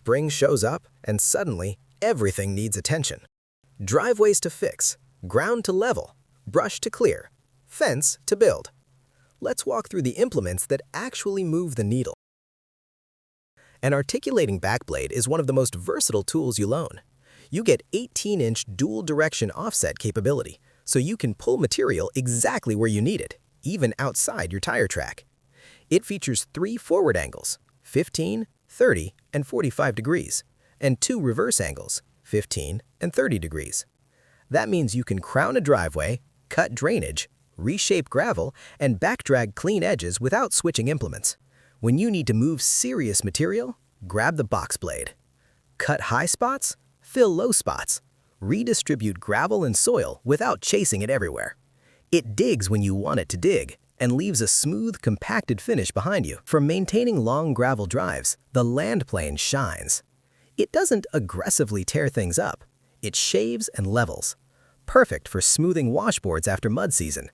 Spring shows up, and suddenly, everything needs attention. Driveways to fix, ground to level, brush to clear, fence to build. Let's walk through the implements that actually move the needle. An articulating backblade is one of the most versatile tools you'll own. You get 18-inch dual-direction offset capability, so you can pull material exactly where you need it, even outside your tire track. It features 3 forward angles, 15, 30, and 45 degrees, and 2 reverse angles, 15 and 30 degrees. That means you can crown a driveway, cut drainage, reshape gravel, and backdrag clean edges without switching implements. When you need to move serious material, grab the box blade. Cut high spots, fill low spots. Redistribute gravel and soil without chasing it everywhere. It digs when you want it to dig and leaves a smooth, compacted finish behind you. For maintaining long gravel drives, the land plane shines. It doesn't aggressively tear things up. It shaves and levels. Perfect for smoothing washboards after mud season.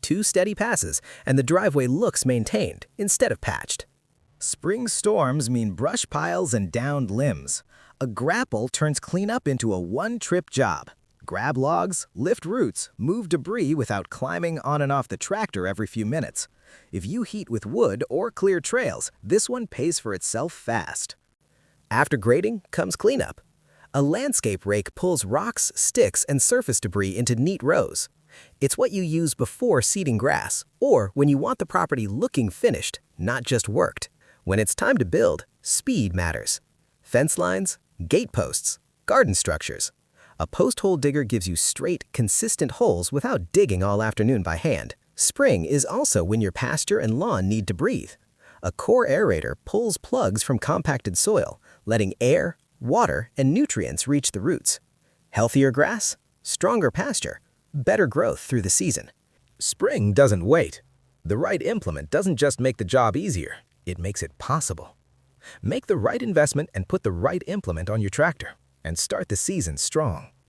2 steady passes, and the driveway looks maintained instead of patched. Spring storms mean brush piles and downed limbs. A grapple turns cleanup into a one-trip job. Grab logs, lift roots, move debris without climbing on and off the tractor every few minutes. If you heat with wood or clear trails, this one pays for itself fast. After grading comes cleanup. A landscape rake pulls rocks, sticks, and surface debris into neat rows. It's what you use before seeding grass, or when you want the property looking finished, not just worked. When it's time to build, speed matters. Fence lines, gate posts, garden structures. A post hole digger gives you straight, consistent holes without digging all afternoon by hand. Spring is also when your pasture and lawn need to breathe. A core aerator pulls plugs from compacted soil, letting air, water, and nutrients reach the roots. Healthier grass, stronger pasture, better growth through the season. Spring doesn't wait. The right implement doesn't just make the job easier, it makes it possible. Make the right investment and put the right implement on your tractor, and start the season strong.